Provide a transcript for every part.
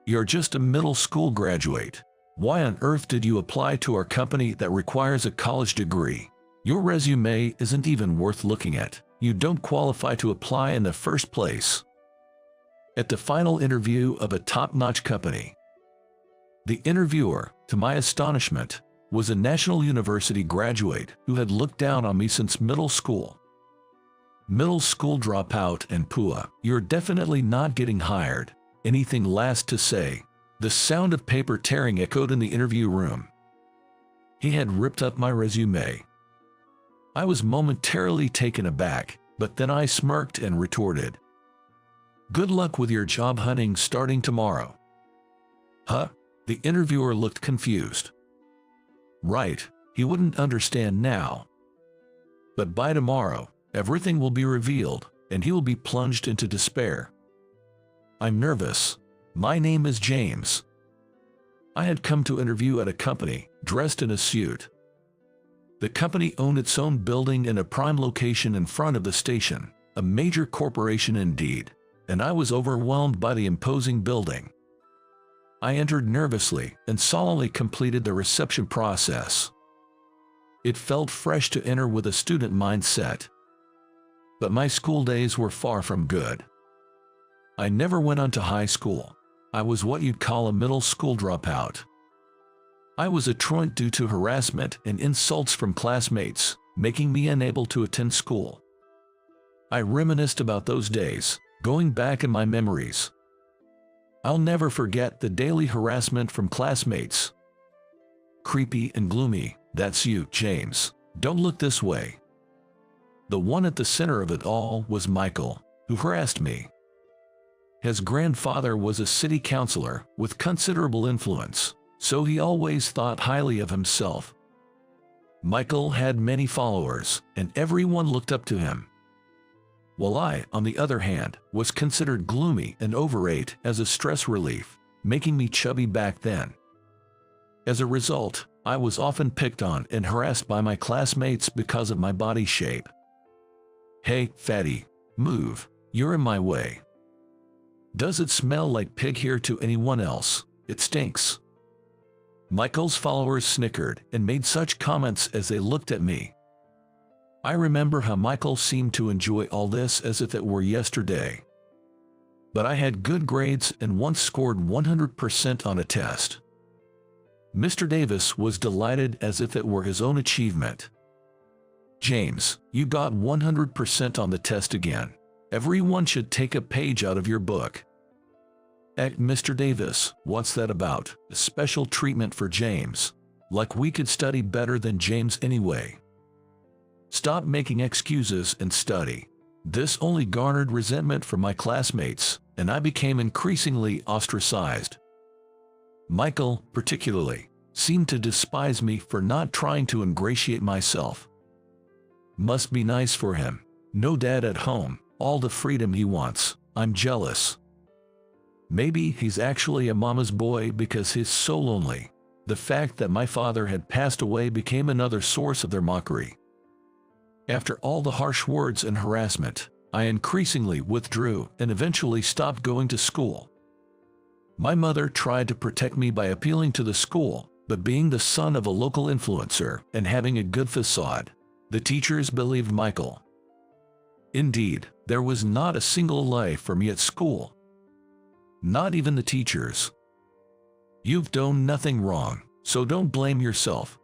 You're just a middle school graduate. Why on earth did you apply to our company that requires a college degree? Your resume isn't even worth looking at. You don't qualify to apply in the first place. At the final interview of a top-notch company, the interviewer, to my astonishment, was a national university graduate who had looked down on me since middle school. Middle school dropout and pua, you're definitely not getting hired. Anything last to say. The sound of paper tearing echoed in the interview room. He had ripped up my resume. I was momentarily taken aback, but then I smirked and retorted, "Good luck with your job hunting starting tomorrow." Huh? The interviewer looked confused. Right, he wouldn't understand now. But by tomorrow, everything will be revealed, and he will be plunged into despair. I'm nervous. My name is James. I had come to interview at a company, dressed in a suit. The company owned its own building in a prime location in front of the station, a major corporation indeed, and I was overwhelmed by the imposing building. I entered nervously and solemnly completed the reception process. It felt fresh to enter with a student mindset. But my school days were far from good. I never went on to high school. I was what you'd call a middle school dropout. I was a truant due to harassment and insults from classmates, making me unable to attend school. I reminisced about those days, going back in my memories. I'll never forget the daily harassment from classmates. Creepy and gloomy, that's you, James. Don't look this way. The one at the center of it all was Michael, who harassed me. His grandfather was a city councilor with considerable influence, so he always thought highly of himself. Michael had many followers, and everyone looked up to him. While I, on the other hand, was considered gloomy and overate as a stress relief, making me chubby back then. As a result, I was often picked on and harassed by my classmates because of my body shape. "Hey, fatty, move, you're in my way. Does it smell like pig here to anyone else? It stinks." Michael's followers snickered and made such comments as they looked at me. I remember how Michael seemed to enjoy all this as if it were yesterday. But I had good grades and once scored 100% on a test. Mr. Davis was delighted as if it were his own achievement. "James, you got 100% on the test again. Everyone should take a page out of your book." Mr. Davis, what's that about? A special treatment for James? Like we could study better than James anyway. Stop making excuses and study. This only garnered resentment from my classmates, and I became increasingly ostracized. Michael, particularly, seemed to despise me for not trying to ingratiate myself. Must be nice for him. No dad at home, all the freedom he wants. I'm jealous. Maybe he's actually a mama's boy because he's so lonely. The fact that my father had passed away became another source of their mockery. After all the harsh words and harassment, I increasingly withdrew and eventually stopped going to school. My mother tried to protect me by appealing to the school, but being the son of a local influencer and having a good facade, the teachers believed Michael. Indeed, there was not a single lie for me at school. Not even the teachers. "You've done nothing wrong, so don't blame yourself,"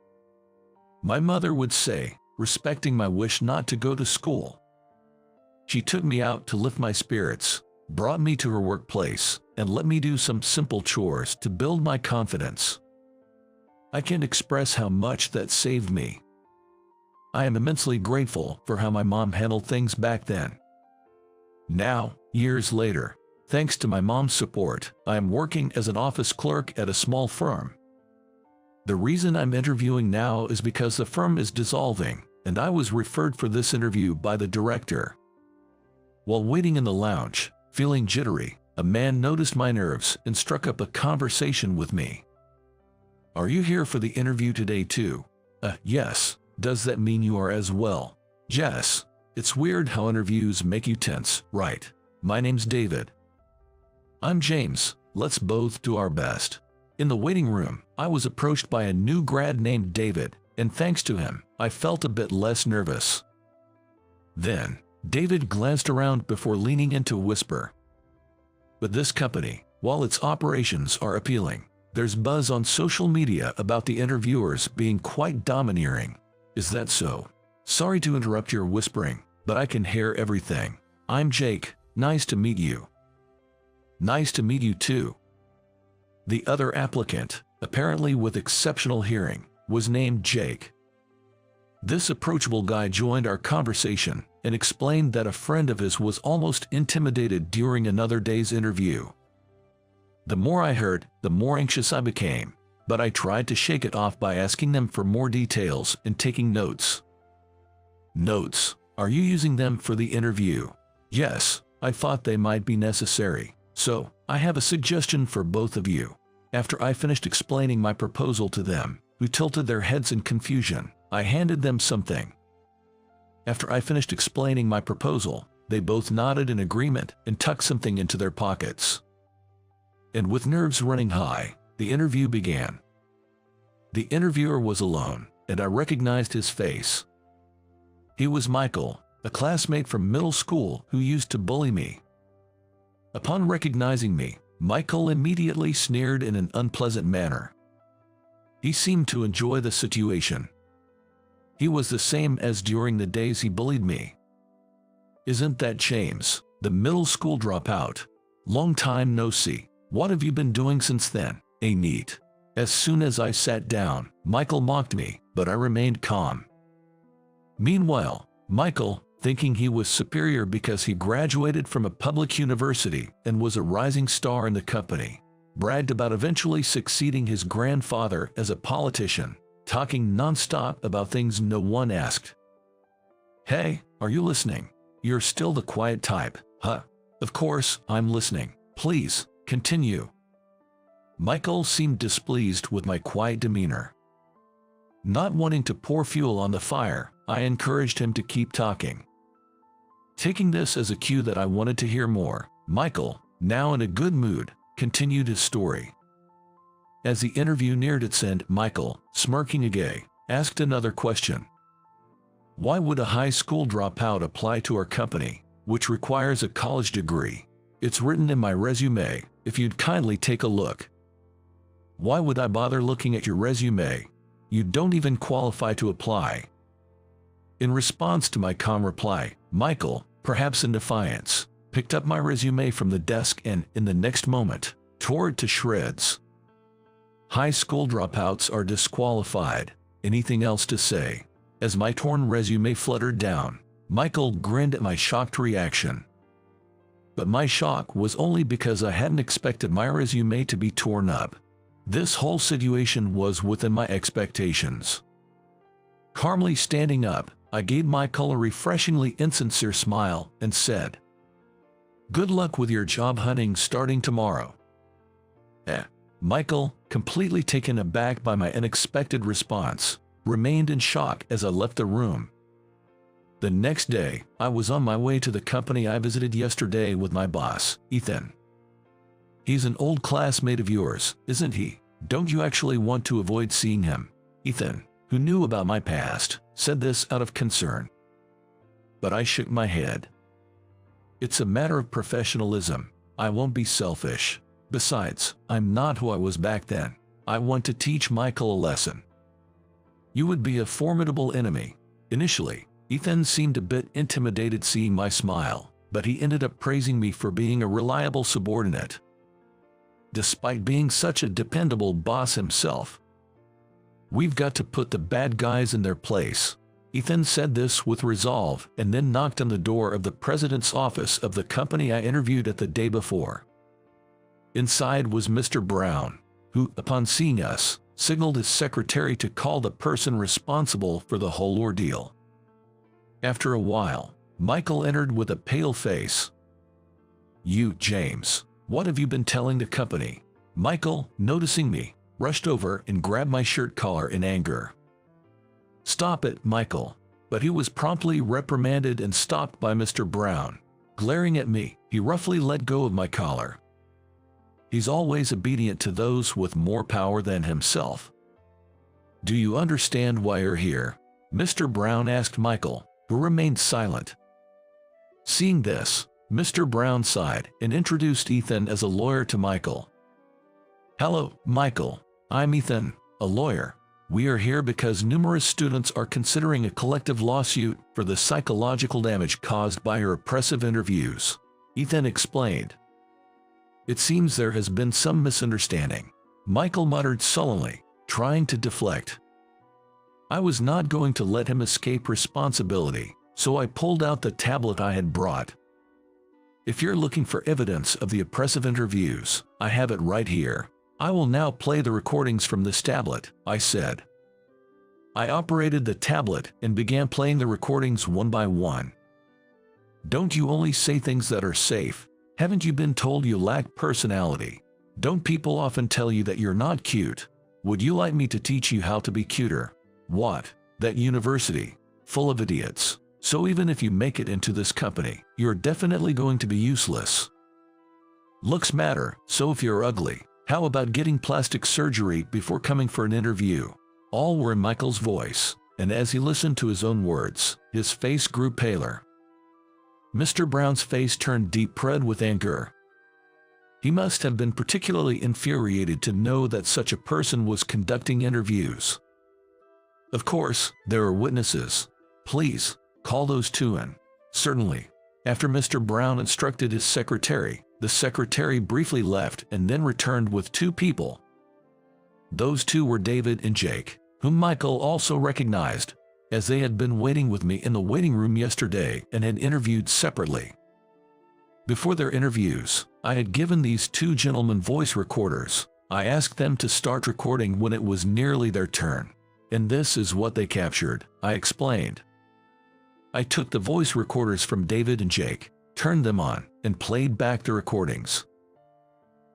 my mother would say, respecting my wish not to go to school. She took me out to lift my spirits, brought me to her workplace, and let me do some simple chores to build my confidence. I can't express how much that saved me. I am immensely grateful for how my mom handled things back then. Now, years later, thanks to my mom's support, I am working as an office clerk at a small firm. The reason I'm interviewing now is because the firm is dissolving, and I was referred for this interview by the director. While waiting in the lounge, feeling jittery, a man noticed my nerves and struck up a conversation with me. "Are you here for the interview today too?" Yes. Does that mean you are as well?" "Yes. It's weird how interviews make you tense, right? My name's David." "I'm James. let's both do our best. In the waiting room, I was approached by a new grad named David, and thanks to him, I felt a bit less nervous. Then, David glanced around before leaning in to whisper. But this company, while its operations are appealing, there's buzz on social media about the interviewers being quite domineering. Is that so? Sorry to interrupt your whispering, but I can hear everything. I'm Jake, nice to meet you. Nice to meet you too. The other applicant, apparently with exceptional hearing, was named Jake. This approachable guy joined our conversation and explained that a friend of his was almost intimidated during another day's interview. The more I heard, the more anxious I became, but I tried to shake it off by asking them for more details and taking notes. Notes? Are you using them for the interview? Yes, I thought they might be necessary, so I have a suggestion for both of you. After I finished explaining my proposal to them, who tilted their heads in confusion, I handed them something. After I finished explaining my proposal, they both nodded in agreement and tucked something into their pockets. And with nerves running high, the interview began. The interviewer was alone, and I recognized his face. He was Michael, a classmate from middle school who used to bully me. Upon recognizing me, Michael immediately sneered in an unpleasant manner. He seemed to enjoy the situation. He was the same as during the days he bullied me. Isn't that James, the middle school dropout? Long time no see. What have you been doing since then? Neat. As soon as I sat down, Michael mocked me, but I remained calm. Meanwhile, Michael, thinking he was superior because he graduated from a public university and was a rising star in the company, bragged about eventually succeeding his grandfather as a politician, talking non-stop about things no one asked. Hey, are you listening? You're still the quiet type, huh? Of course, I'm listening. Please, continue. Michael seemed displeased with my quiet demeanor. Not wanting to pour fuel on the fire, I encouraged him to keep talking. Taking this as a cue that I wanted to hear more, Michael, now in a good mood, continued his story. As the interview neared its end, Michael, smirking again, asked another question. Why would a high school dropout apply to our company, which requires a college degree? It's written in my resume, if you'd kindly take a look. Why would I bother looking at your resume? You don't even qualify to apply. In response to my calm reply, Michael, perhaps in defiance, picked up my resume from the desk and, in the next moment, tore it to shreds. High school dropouts are disqualified. Anything else to say? As my torn resume fluttered down, Michael grinned at my shocked reaction. But my shock was only because I hadn't expected my resume to be torn up. This whole situation was within my expectations. Calmly standing up, I gave Michael a refreshingly insincere smile and said, "Good luck with your job hunting starting tomorrow." Michael, completely taken aback by my unexpected response, remained in shock as I left the room. The next day, I was on my way to the company I visited yesterday with my boss, Ethan. He's an old classmate of yours, isn't he? Don't you actually want to avoid seeing him? Ethan, who knew about my past, said this out of concern. But I shook my head. It's a matter of professionalism. I won't be selfish. Besides, I'm not who I was back then. I want to teach Michael a lesson. You would be a formidable enemy. Initially, Ethan seemed a bit intimidated seeing my smile, but he ended up praising me for being a reliable subordinate. Despite being such a dependable boss himself. We've got to put the bad guys in their place. Ethan said this with resolve and then knocked on the door of the president's office of the company I interviewed at the day before. Inside was Mr. Brown, who, upon seeing us, signaled his secretary to call the person responsible for the whole ordeal. After a while, Michael entered with a pale face. "You, James, what have you been telling the company?" Michael, noticing me, rushed over and grabbed my shirt collar in anger. "Stop it, Michael." But he was promptly reprimanded and stopped by Mr. Brown. Glaring at me, he roughly let go of my collar. He's always obedient to those with more power than himself. Do you understand why you're here? Mr. Brown asked Michael, who remained silent. Seeing this, Mr. Brown sighed and introduced Ethan as a lawyer to Michael. Hello, Michael. I'm Ethan, a lawyer. We are here because numerous students are considering a collective lawsuit for the psychological damage caused by your oppressive interviews. Ethan explained. It seems there has been some misunderstanding, Michael muttered sullenly, trying to deflect. I was not going to let him escape responsibility, so I pulled out the tablet I had brought. If you're looking for evidence of the oppressive interviews, I have it right here. I will now play the recordings from this tablet, I said. I operated the tablet and began playing the recordings one by one. Don't you only say things that are safe? Haven't you been told you lack personality? Don't people often tell you that you're not cute? Would you like me to teach you how to be cuter? What? That university? Full of idiots. So even if you make it into this company, you're definitely going to be useless. Looks matter, so if you're ugly, how about getting plastic surgery before coming for an interview? All were in Michael's voice, and as he listened to his own words, his face grew paler. Mr. Brown's face turned deep red with anger. He must have been particularly infuriated to know that such a person was conducting interviews. Of course, there are witnesses. Please, call those two in. Certainly. After Mr. Brown instructed his secretary, the secretary briefly left and then returned with two people. Those two were David and Jake, whom Michael also recognized, as they had been waiting with me in the waiting room yesterday and had interviewed separately. Before their interviews, I had given these two gentlemen voice recorders. I asked them to start recording when it was nearly their turn. And this is what they captured, I explained. I took the voice recorders from David and Jake, turned them on, and played back the recordings.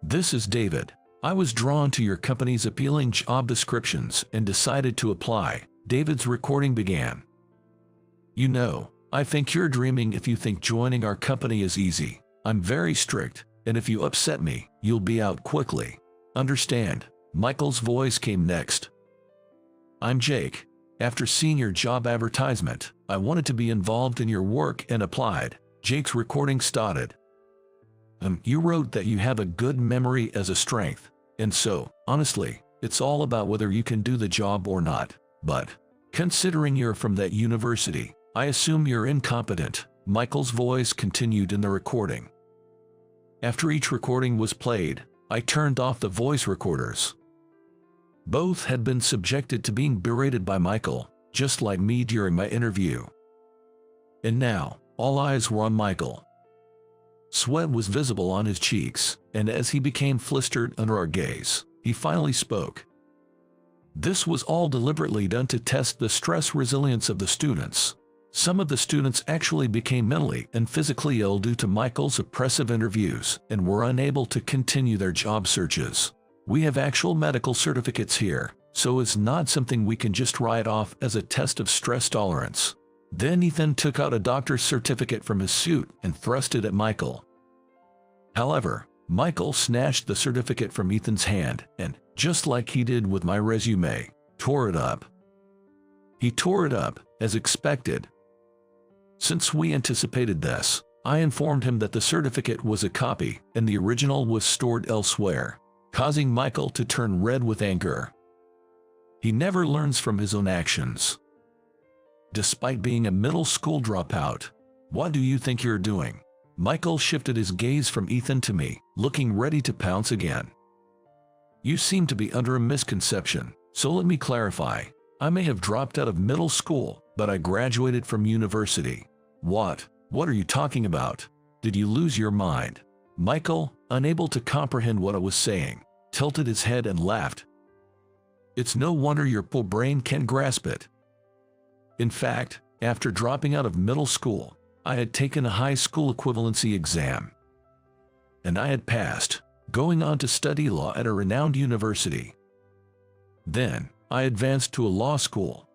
This is David. I was drawn to your company's appealing job descriptions and decided to apply. David's recording began. You know, I think you're dreaming if you think joining our company is easy. I'm very strict, and if you upset me, you'll be out quickly. Understand? Michael's voice came next. I'm Jake. After seeing your job advertisement, I wanted to be involved in your work and applied. Jake's recording started. You wrote that you have a good memory as a strength, and so, honestly, it's all about whether you can do the job or not. But, considering you're from that university, I assume you're incompetent. Michael's voice continued in the recording. After each recording was played, I turned off the voice recorders. Both had been subjected to being berated by Michael, just like me during my interview. And now, all eyes were on Michael. Sweat was visible on his cheeks, and as he became flustered under our gaze, he finally spoke. This was all deliberately done to test the stress resilience of the students. Some of the students actually became mentally and physically ill due to Michael's oppressive interviews and were unable to continue their job searches. We have actual medical certificates here, so it's not something we can just write off as a test of stress tolerance. Then Ethan took out a doctor's certificate from his suit and thrust it at Michael. However, Michael snatched the certificate from Ethan's hand and, just like he did with my resume, tore it up. He tore it up, as expected. Since we anticipated this, I informed him that the certificate was a copy and the original was stored elsewhere, causing Michael to turn red with anger. He never learns from his own actions. Despite being a middle school dropout, what do you think you're doing? Michael shifted his gaze from Ethan to me, looking ready to pounce again. You seem to be under a misconception, so let me clarify. I may have dropped out of middle school, but I graduated from university. What? What are you talking about? Did you lose your mind? Michael, unable to comprehend what I was saying, tilted his head and laughed. It's no wonder your poor brain can't grasp it. In fact, after dropping out of middle school, I had taken a high school equivalency exam. And I had passed, going on to study law at a renowned university. Then, I advanced to a law school.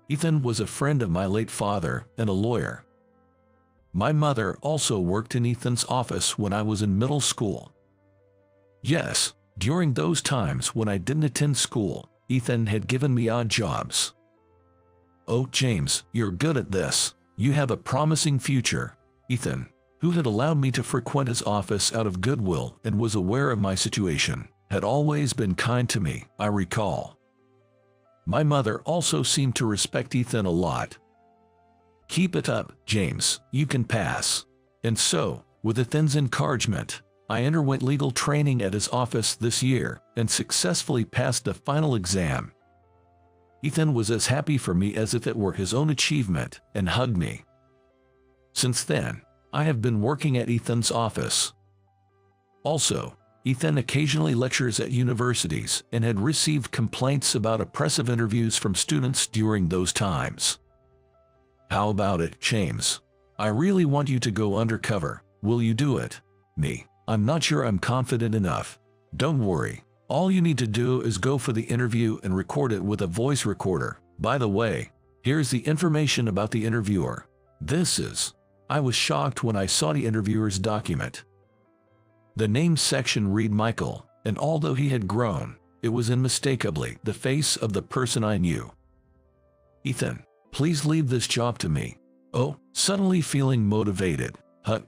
Ethan was a friend of my late father and a lawyer. My mother also worked in Ethan's office when I was in middle school. Yes, during those times when I didn't attend school, Ethan had given me odd jobs. "Oh, James, you're good at this. You have a promising future." Ethan, who had allowed me to frequent his office out of goodwill and was aware of my situation, had always been kind to me, I recall. My mother also seemed to respect Ethan a lot. "Keep it up, James, you can pass." And so, with Ethan's encouragement, I underwent legal training at his office this year and successfully passed the final exam. Ethan was as happy for me as if it were his own achievement and hugged me. Since then, I have been working at Ethan's office. Also, Ethan occasionally lectures at universities and had received complaints about oppressive interviews from students during those times. "How about it, James? I really want you to go undercover. Will you do it?" "Me, I'm not sure I'm confident enough." "Don't worry. All you need to do is go for the interview and record it with a voice recorder. By the way, here's the information about the interviewer. This is..." I was shocked when I saw the interviewer's document. The name section read Michael, and although he had grown, it was unmistakably the face of the person I knew. "Ethan, please leave this job to me." "Oh," suddenly feeling motivated.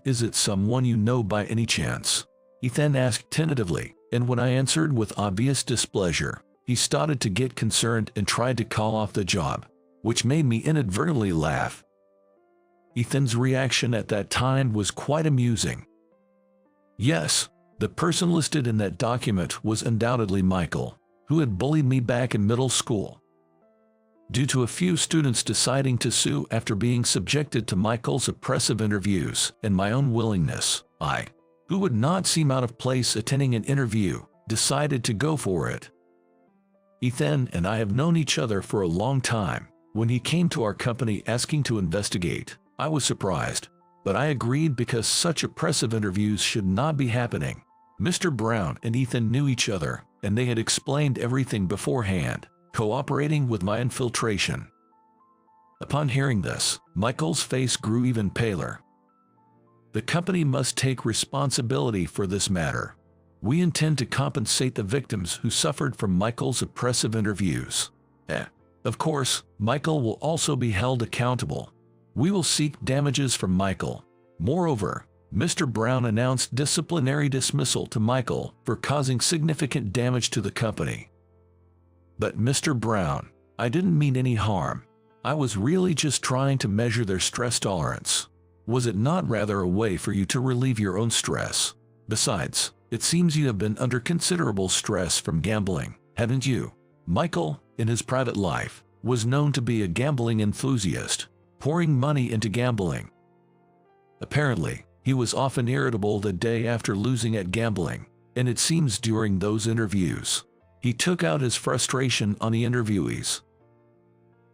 Is it someone you know by any chance?" Ethan asked tentatively, and when I answered with obvious displeasure, he started to get concerned and tried to call off the job, which made me inadvertently laugh. Ethan's reaction at that time was quite amusing. Yes, the person listed in that document was undoubtedly Michael, who had bullied me back in middle school. Due to a few students deciding to sue after being subjected to Michael's oppressive interviews and my own willingness, I, who would not seem out of place attending an interview, decided to go for it. Ethan and I have known each other for a long time. When he came to our company asking to investigate, I was surprised, but I agreed because such oppressive interviews should not be happening. Mr. Brown and Ethan knew each other, and they had explained everything beforehand, cooperating with my infiltration. Upon hearing this, Michael's face grew even paler. "The company must take responsibility for this matter. We intend to compensate the victims who suffered from Michael's oppressive interviews. Of course, Michael will also be held accountable. We will seek damages from Michael." Moreover, Mr. Brown announced disciplinary dismissal to Michael for causing significant damage to the company. "But Mr. Brown, I didn't mean any harm. I was really just trying to measure their stress tolerance. Was it not rather a way for you to relieve your own stress? Besides, it seems you have been under considerable stress from gambling, haven't you?" Michael, in his private life, was known to be a gambling enthusiast, pouring money into gambling. Apparently, he was often irritable the day after losing at gambling, and it seems during those interviews, he took out his frustration on the interviewees.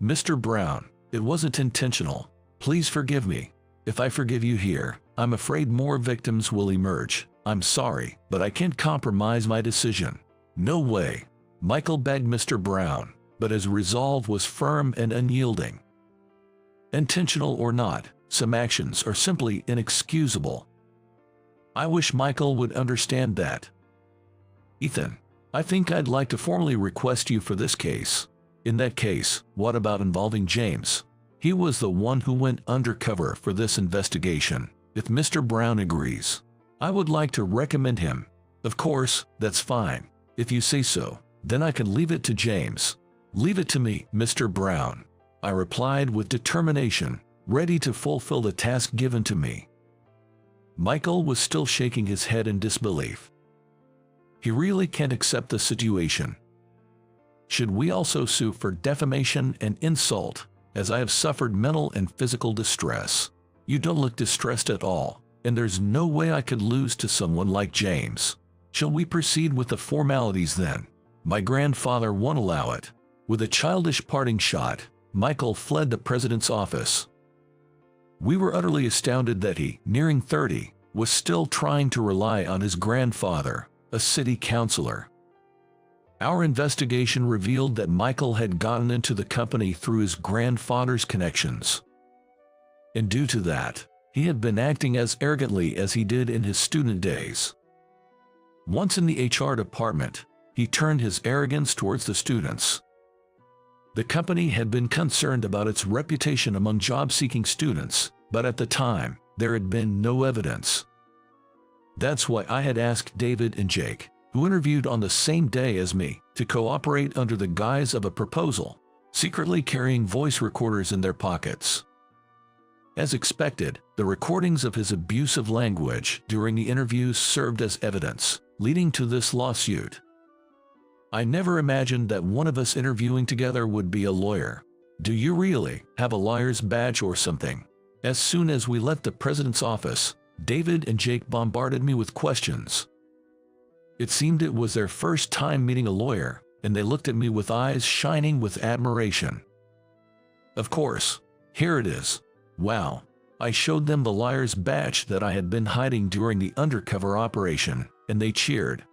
"Mr. Brown, it wasn't intentional. Please forgive me. If I forgive you here, I'm afraid more victims will emerge. I'm sorry, but I can't compromise my decision." "No way," Michael begged Mr. Brown, but his resolve was firm and unyielding. Intentional or not, some actions are simply inexcusable. I wish Michael would understand that. "Ethan, I think I'd like to formally request you for this case." "In that case, what about involving James? He was the one who went undercover for this investigation. If Mr. Brown agrees, I would like to recommend him." "Of course, that's fine. If you say so, then I can leave it to James." "Leave it to me, Mr. Brown," I replied with determination, ready to fulfill the task given to me. Michael was still shaking his head in disbelief. He really can't accept the situation. "Should we also sue for defamation and insult, as I have suffered mental and physical distress?" "You don't look distressed at all, and there's no way I could lose to someone like James." "Shall we proceed with the formalities then?" "My grandfather won't allow it." With a childish parting shot, Michael fled the president's office. We were utterly astounded that he, nearing 30, was still trying to rely on his grandfather, a city councilor. Our investigation revealed that Michael had gotten into the company through his grandfather's connections. And due to that, he had been acting as arrogantly as he did in his student days. Once in the HR department, he turned his arrogance towards the students. The company had been concerned about its reputation among job-seeking students, but at the time, there had been no evidence. That's why I had asked David and Jake, who interviewed on the same day as me, to cooperate under the guise of a proposal, secretly carrying voice recorders in their pockets. As expected, the recordings of his abusive language during the interviews served as evidence, leading to this lawsuit. I never imagined that one of us interviewing together would be a lawyer. Do you really have a lawyer's badge or something? As soon as we left the president's office, David and Jake bombarded me with questions. It seemed it was their first time meeting a lawyer, and they looked at me with eyes shining with admiration. Of course, here it is. Wow. I showed them the lawyer's badge that I had been hiding during the undercover operation, and they cheered.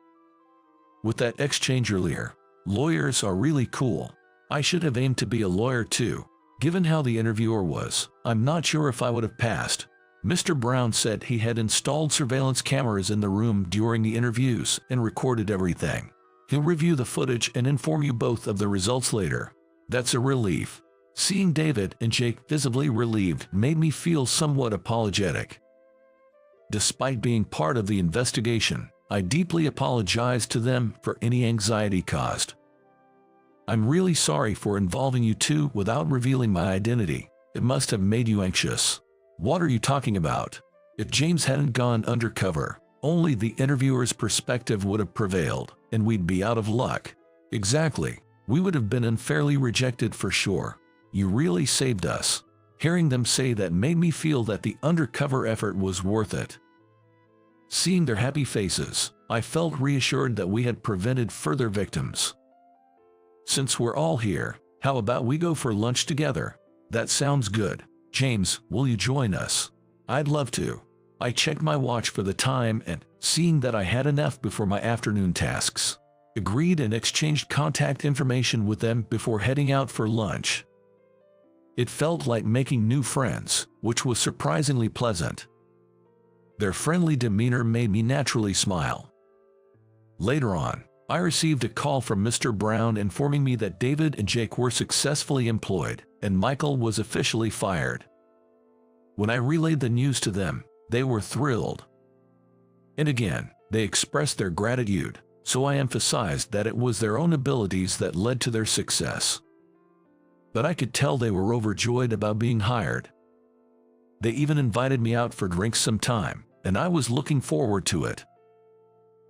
With that exchange earlier, lawyers are really cool. I should have aimed to be a lawyer too. Given how the interviewer was, I'm not sure if I would have passed. Mr. Brown said he had installed surveillance cameras in the room during the interviews and recorded everything. He'll review the footage and inform you both of the results later. That's a relief. Seeing David and Jake visibly relieved made me feel somewhat apologetic. Despite being part of the investigation, I deeply apologized to them for any anxiety caused. I'm really sorry for involving you two without revealing my identity. It must have made you anxious. What are you talking about? If James hadn't gone undercover, only the interviewer's perspective would have prevailed, and we'd be out of luck. Exactly. We would have been unfairly rejected for sure. You really saved us. Hearing them say that made me feel that the undercover effort was worth it. Seeing their happy faces, I felt reassured that we had prevented further victims. Since we're all here, how about we go for lunch together? That sounds good. James, will you join us? I'd love to. I checked my watch for the time and, seeing that I had enough before my afternoon tasks, agreed and exchanged contact information with them before heading out for lunch. It felt like making new friends, which was surprisingly pleasant. Their friendly demeanor made me naturally smile. Later on, I received a call from Mr. Brown informing me that David and Jake were successfully employed, and Michael was officially fired. When I relayed the news to them, they were thrilled. And again, they expressed their gratitude, so I emphasized that it was their own abilities that led to their success. But I could tell they were overjoyed about being hired. They even invited me out for drinks sometime, and I was looking forward to it.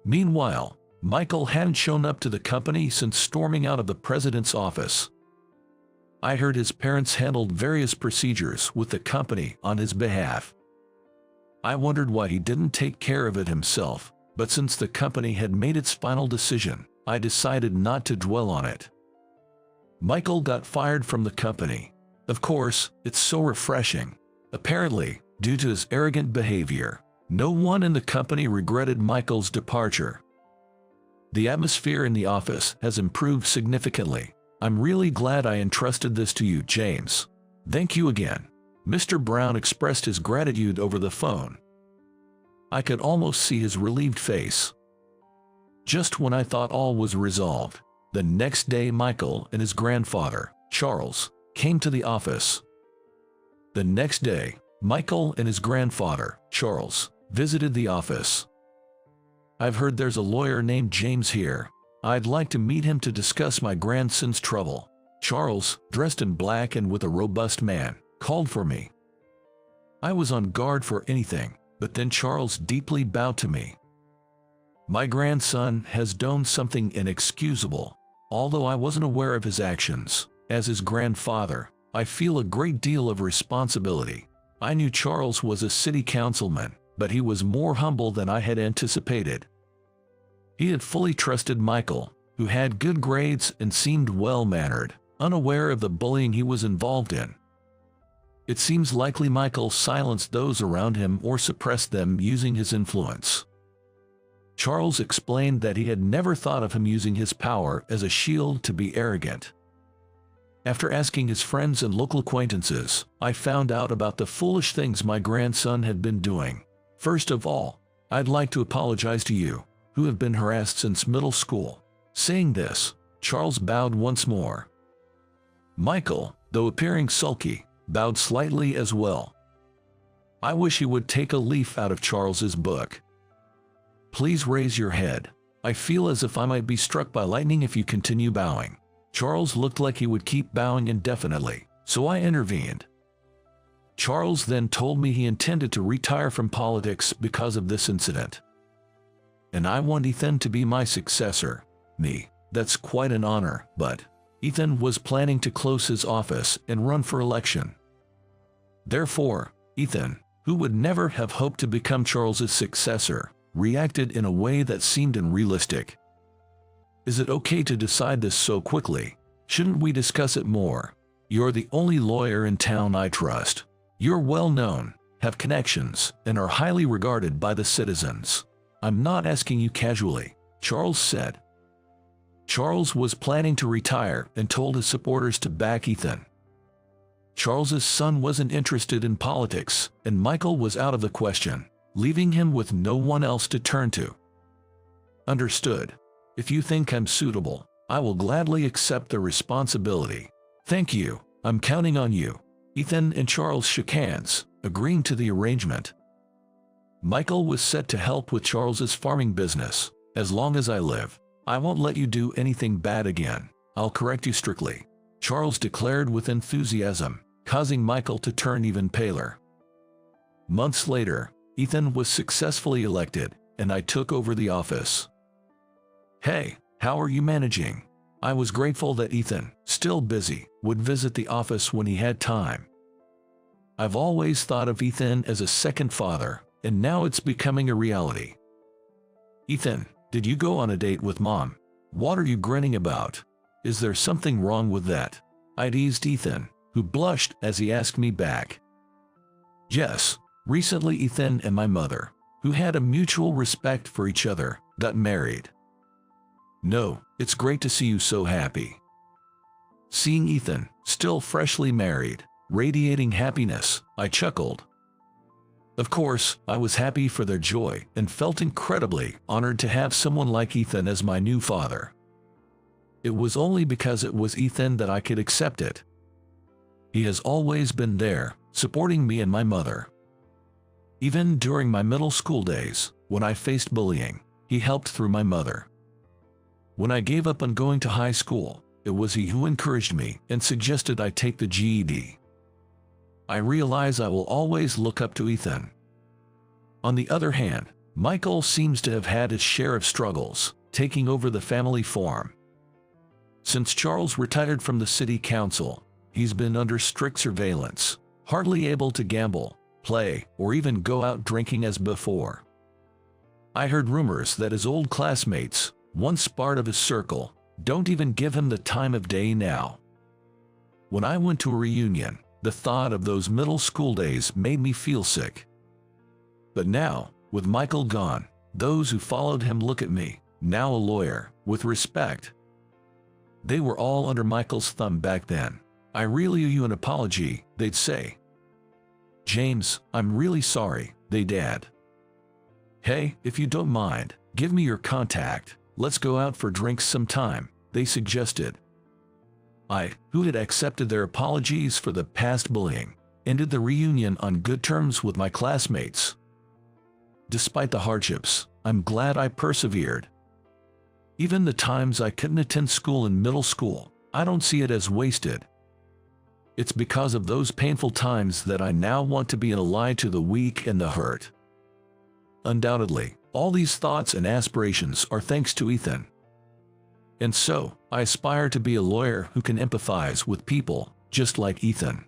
Meanwhile, Michael hadn't shown up to the company since storming out of the president's office. I heard his parents handled various procedures with the company on his behalf. I wondered why he didn't take care of it himself, but since the company had made its final decision, I decided not to dwell on it. Michael got fired from the company. Of course, it's so refreshing. Apparently, due to his arrogant behavior, no one in the company regretted Michael's departure. The atmosphere in the office has improved significantly. I'm really glad I entrusted this to you, James. Thank you again. Mr. Brown expressed his gratitude over the phone. I could almost see his relieved face. Just when I thought all was resolved, the next day Michael and his grandfather, Charles, came to the office. The next day, Michael and his grandfather, Charles, visited the office. I've heard there's a lawyer named James here. I'd like to meet him to discuss my grandson's trouble. Charles, dressed in black and with a robust man, called for me. I was on guard for anything, but then Charles deeply bowed to me. My grandson has done something inexcusable. Although I wasn't aware of his actions, as his grandfather, I feel a great deal of responsibility. I knew Charles was a city councilman, but he was more humble than I had anticipated. He had fully trusted Michael, who had good grades and seemed well-mannered, unaware of the bullying he was involved in. It seems likely Michael silenced those around him or suppressed them using his influence. Charles explained that he had never thought of him using his power as a shield to be arrogant. After asking his friends and local acquaintances, I found out about the foolish things my grandson had been doing. First of all, I'd like to apologize to you. who have been harassed since middle school. Saying this, Charles bowed once more. Michael, though appearing sulky, bowed slightly as well. I wish he would take a leaf out of Charles's book. Please raise your head. I feel as if I might be struck by lightning if you continue bowing. Charles looked like he would keep bowing indefinitely, so I intervened. Charles then told me he intended to retire from politics because of this incident. And I want Ethan to be my successor. Me, that's quite an honor, but Ethan was planning to close his office and run for election. Therefore, Ethan, who would never have hoped to become Charles's successor, reacted in a way that seemed unrealistic. Is it okay to decide this so quickly? Shouldn't we discuss it more? You're the only lawyer in town I trust. You're well known, have connections, and are highly regarded by the citizens. I'm not asking you casually, Charles said. Charles was planning to retire and told his supporters to back Ethan. Charles's son wasn't interested in politics, and Michael was out of the question, leaving him with no one else to turn to. Understood. If you think I'm suitable, I will gladly accept the responsibility. Thank you, I'm counting on you. Ethan and Charles shook hands, agreeing to the arrangement. Michael was set to help with Charles's farming business. As long as I live, I won't let you do anything bad again. I'll correct you strictly, Charles declared with enthusiasm, causing Michael to turn even paler. Months later, Ethan was successfully elected, and I took over the office. Hey, how are you managing? I was grateful that Ethan, still busy, would visit the office when he had time. I've always thought of Ethan as a second father, and now it's becoming a reality. Ethan, did you go on a date with Mom? What are you grinning about? Is there something wrong with that? I teased Ethan, who blushed as he asked me back. Yes, recently Ethan and my mother, who had a mutual respect for each other, got married. No, it's great to see you so happy. Seeing Ethan, still freshly married, radiating happiness, I chuckled. Of course, I was happy for their joy and felt incredibly honored to have someone like Ethan as my new father. It was only because it was Ethan that I could accept it. He has always been there, supporting me and my mother. Even during my middle school days, when I faced bullying, he helped through my mother. When I gave up on going to high school, it was he who encouraged me and suggested I take the GED. I realize I will always look up to Ethan. On the other hand, Michael seems to have had his share of struggles, taking over the family farm. Since Charles retired from the city council, he's been under strict surveillance, hardly able to gamble, play, or even go out drinking as before. I heard rumors that his old classmates, once part of his circle, don't even give him the time of day now. When I went to a reunion, the thought of those middle school days made me feel sick. But now, with Michael gone, those who followed him look at me, now a lawyer, with respect. They were all under Michael's thumb back then. I really owe you an apology, they'd say. James, I'm really sorry, they'd add. Hey, if you don't mind, give me your contact. Let's go out for drinks sometime, they suggested. I, who had accepted their apologies for the past bullying, ended the reunion on good terms with my classmates. Despite the hardships, I'm glad I persevered. Even the times I couldn't attend school in middle school, I don't see it as wasted. It's because of those painful times that I now want to be an ally to the weak and the hurt. Undoubtedly, all these thoughts and aspirations are thanks to Ethan. And so, I aspire to be a lawyer who can empathize with people, just like Ethan.